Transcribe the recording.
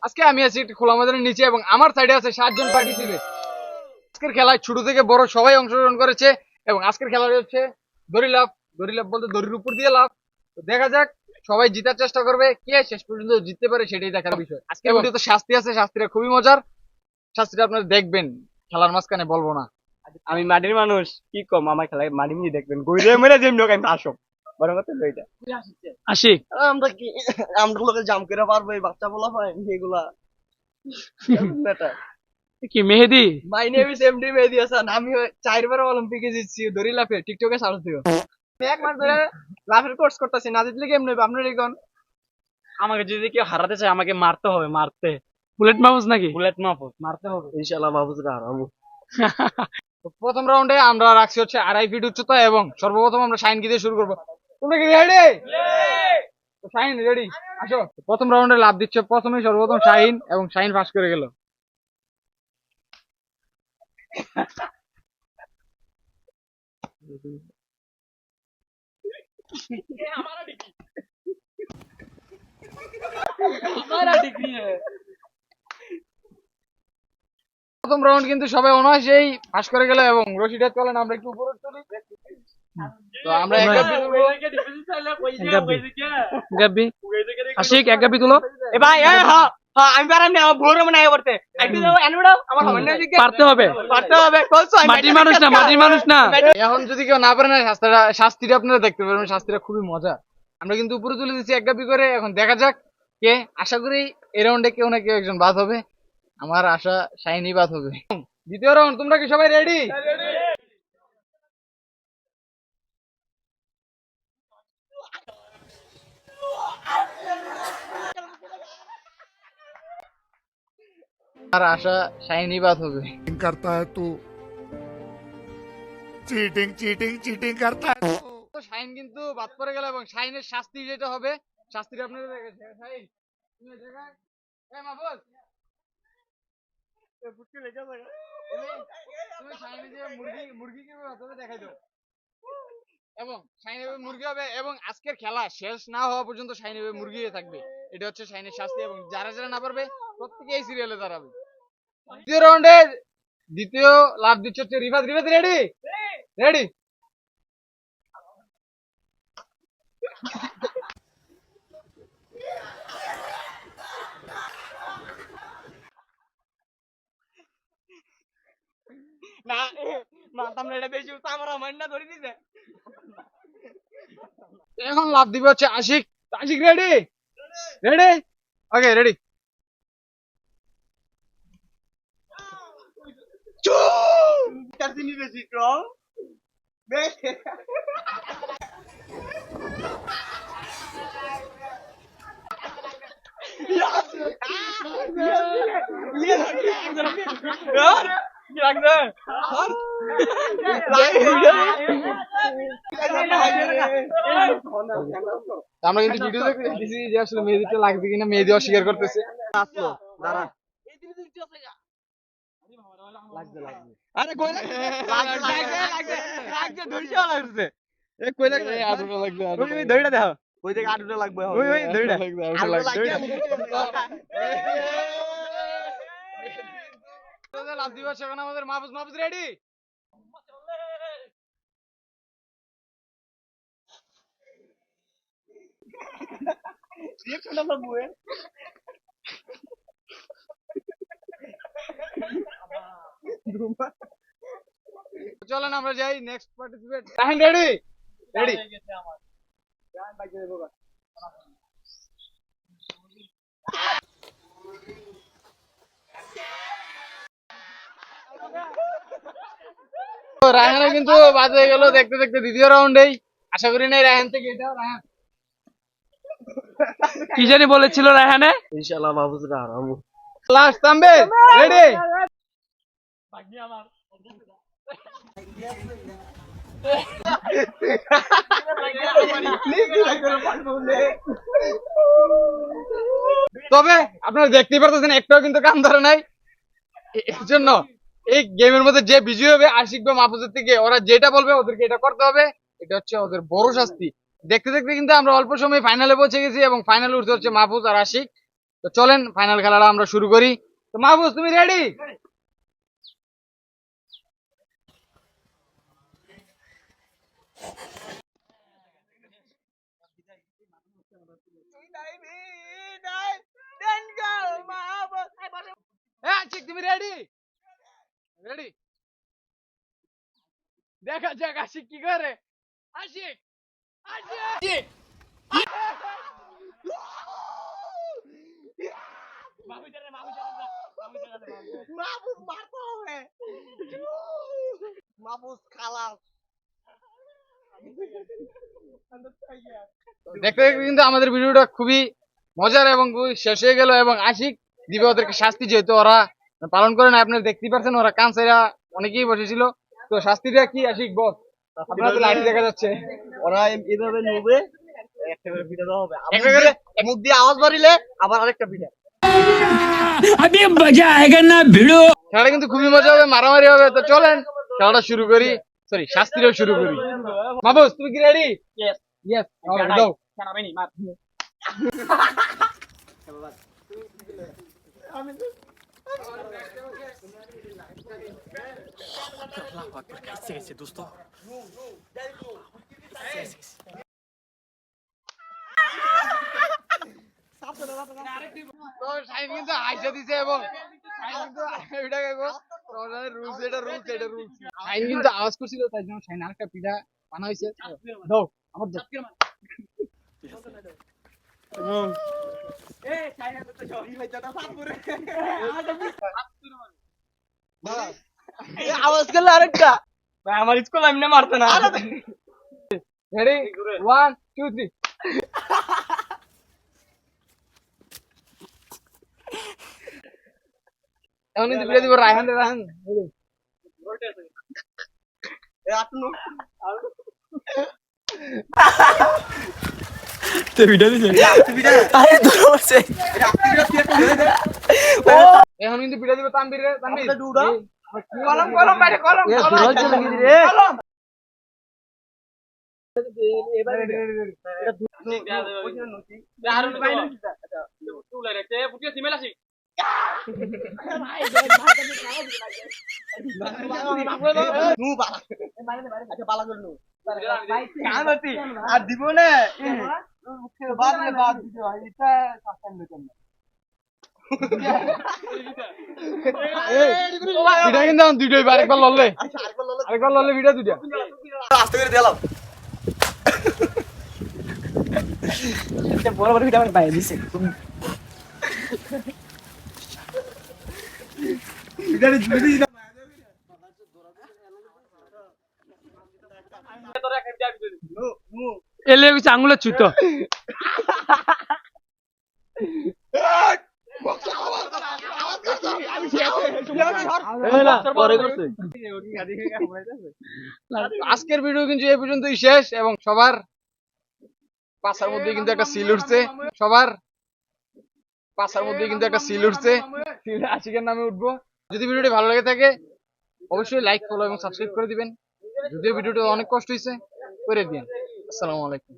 আজকে আমি আছি একটি খোলা ময়দানের নিচে এবং আমার সাইডে আছে 7 জন পার্টিসিপেট। আজকের খেলায় ছোট থেকে বড় সবাই অংশগ্রহণ করেছে এবং আজকের খেলাটা হচ্ছে দড়ি লাফ। দড়ি লাফ বলতে দড়ির উপর দিয়ে লাফ। তো দেখা যাক, সবাই জিতার চেষ্টা করবে, কে শেষ পর্যন্ত জিততে পারে সেটাই দেখার বিষয়। আজকের ভিডিওতে শাস্তি আছে, শাস্তিটা খুবই মজার। শাস্তিটা আপনারা দেখবেন, খেলার মাঝখানে বলবো না। আমি মাটির মানুষ, কি কম আমার খেলায় মাটি নিয়ে দেখবেন গইরে মেরে যেমন আমি আসো বড় কথা লইটা আশিক, আমরা কি আমরা লোকে জাম করে পারবো এই বাচ্চা বলা হয় এগুলা কি মেহেদি? My name is MD Mehedi Hasan. আমি 4বার অলিম্পিকে জিতছি দড়ি লাফে, টিকটকে ছাড় দিও। আমি 1 মাস ধরে লাফের কোর্স করতেছি, না জিতলে কেমন হবে আপনার এখন? আমাকে যদি কেউ হারাতে চায় আমাকে মারতে হবে, মারতে। বুলেট মাহফুজ নাকি? বুলেট মাহফুজ মারতে হবে ইনশাআল্লাহ, মাহফুজরা হারাবো। তো প্রথম রাউন্ডে আমরা রাখছি হচ্ছে 2.5 ফিট উচ্চতা এবং সর্বপ্রথম আমরা শাহিনকে দিয়ে শুরু করবো। তোমরা কি রেডি? তো শাহিন রেডি, আসো। প্রথম রাউন্ডে লাভ দিচ্ছে প্রথমে সর্বপ্রথম শাহিন এবং শাহিন পাস করে গেল। প্রথম রাউন্ড কিন্তু সবাই অনায়াসেই পাস করে গেল এবং রশিটা চলেন আমরা একটু উপরে চলি। তো আমরা এক গাব্বি আশিক এক গাব্বি তুলো। এ ভাই হ্যাঁ হ্যাঁ আমি পারাম না, আমার ভোর মনে আগে পড়তে একটু দাও এনবড়াও আমার হবে না, পারতে হবে, পারতে হবে কলছো মাটির মানুষ না, মাটির মানুষ না। এখন যদি কেউ না পারে না, শাস্তিটা আপনারা দেখতে পারবেন। শাস্তিটা খুবই মজা। আমরা কিন্তু উপরে তুলে দিচ্ছি এক গাব্বি করে। এখন দেখা যাক কে, আশা করি এই রাউন্ডে কেউ না কেউ একজন বাদ হবে। আমার আশা শাইনি বাদ হবে। দ্বিতীয় রাউন্ড, তোমরা কি সবাই রেডি? আমার আশা শাইনি বাদ হবে। करता है तू चीटिंग चीटिंग चीटिंग करता है তো শাইন কিন্তু বাদ পড়ে গেল এবং শাইনের শাস্তি যেটা হবে, শাস্তিটা আপনারা দেখেছেন। শাইন তুমি এই জায়গায়, এই মাহফুজ, তুমি শাইনে যে মুরগি মুরগি কিভাবে হাতে দেখাই দাও এবং শাইনে মুরগি হবে এবং আজকের খেলা শেষ না হওয়া পর্যন্ত শাইনে মুরগি হয়ে থাকবে। এটা হচ্ছে শাইনের শাস্তি এবং যারা যারা না পারবে প্রত্যেকে এই সিরিয়ালে দাঁড়াবে। দ্বিতীয় রাউন্ডে দ্বিতীয় লাভ দিচ্ছে হচ্ছে রিভাজ। রিভাজ রেডি? রেডি। না মানতাম না, এটা বেশি আমার আমার না ধরে দিছে। এখন লাভ দিবে হচ্ছে Ashiq. Ashiq ready? Ready? Okay ready. কাজিনি বেশি স্ট্রং বেশি আমরা কিন্তু ভিডিও দেখতেছি যে আসলে মেহেদিটা লাগবে কিনা, মেহেদি অস্বীকার করতেছে। আসলো দাঁড়া আরে কই লাগছে লাগছে ধরছে লাগছে এ কই লাগছে আদুটা লাগবে, ওই ধইরা দাও ওই দিকে আটুটা লাগবে ওই ধইরা লাভ দিবে হচ্ছে এখন আমাদের মাহফুজ। মাহফুজ রেডি? রিঅ্যাকশনটা সব বুয়ে চলেন আমরা যাই নেক্সট পার্টিসিপেট। রাহিন রেডি? রেডি। রায়হান কিন্তু বাদ হয়ে গেল দেখতে দেখতে দ্বিতীয় রাউন্ডেই। আশা করি নাই রায়হান থেকে এটা। রায়হান কি জানি বলেছিল রায়হানে? ইনশাআল্লাহ মাহফুজরা হারামু। Last Tambe ready? তবে আপনারা দেখতেই পারতেছেন একটাও কিন্তু কান ধরে নাই। এর জন্য এই গেমের মধ্যে যে বিজয়ী হবে আশিক বা মাহফুজের থেকে, ওরা যেটা বলবে ওদেরকে এটা করতে হবে। এটা হচ্ছে ওদের বড় শাস্তি। দেখতে দেখতে কিন্তু আমরা অল্প সময় ফাইনালে পৌঁছে গেছি এবং ফাইনালে উঠতে হচ্ছে মাহফুজ আর আশিক। তো চলেন ফাইনাল খেলাটা আমরা শুরু করি। তো মাহফুজ তুমি রেডি? হ্যাঁ আশিক তুমি রেডি? রেডি, দেখা যাক আশিক কি করে। আশিক আশিক মাহফুজ মারতে হবে। মাহফুজ খালাস। দেখতে দেখতে কিন্তু আমাদের ভিডিওটা খুবই মজার এবং খুবই শেষ হয়ে গেল, এবং আশিক দিবে ওদেরকে শাস্তি, যেহেতু ওরা পালন করে না। আপনারা দেখতেই পাচ্ছেন ওরা কানসাইরা অনেকেই বসেছিল। তো শাস্তিটা কি আশিক বল? আপনার তো লাঠি দেখা যাচ্ছে। ওরা এইভাবে নেবে, একটা করে পিঠা দেওয়া হবে। একটা করে- মুখ দিয়ে আওয়াজ বাড়িলে আবার আরেকটা পিঠা। अभी मजा आएगा ना भिड़ो। খেলাটা কিন্তু খুবই মজা হবে, মারামারি হবে। তো চলেন খেলাটা শুরু করি, সরি শাস্তিটাও শুরু করি। মাহফুজ তুমি কি রেডি? Yes. ইয়েস, যাও। তো শাহিন কিন্তু হাইসা দিছে, এবং শাহিন কিন্তু এটা খাইবো। রমজানের রুলস, এটা রুলস, এটা রুলস। শাহিন কিন্তু আওয়াজ করছিল, তাই জন্য শাহিন আরেকটা পিঠা বানা হয়েছে। দাও আমার দাও। আওয়াজ করলে আরেকটা। ভাই আমার স্কুল এমনি মারতে না। রেডি 1 2 3। এখন কিন্তু বিরোধী রায়হান রে, রায়হান এখন কিন্তু বিরোধী দিব তানবীর রে, তানবীর কলম কলম বাইরে কলম এ, কলম। দুরাল চলে গেছে রে। কলম। আর দিব না পিঠা কিন্তু এখন দুইটাই, আরেকবার লড়লে, আরেকবার লড়লে পিঠা দুইটা। আস্তে করে দিলাম। বড় বড় ভিডিও আমার বাইরে দিছে। এলে কিছু আঙুলের ছুতো। আজকের ভিডিও কিন্তু এই পর্যন্তই শেষ, এবং সবার পাশার মধ্যে কিন্তু একটা সিল উঠছে, সবার পাশার মধ্যে কিন্তু একটা সিল উঠছে। সিল আশিকের নামে উঠবো। যদি ভিডিওটি ভালো লাগে থাকে অবশ্যই লাইক, ফলো এবং সাবস্ক্রাইব করে দিবেন। যদিও ভিডিওটা অনেক কষ্ট হয়েছে, করে দিন। আসসালামু আলাইকুম।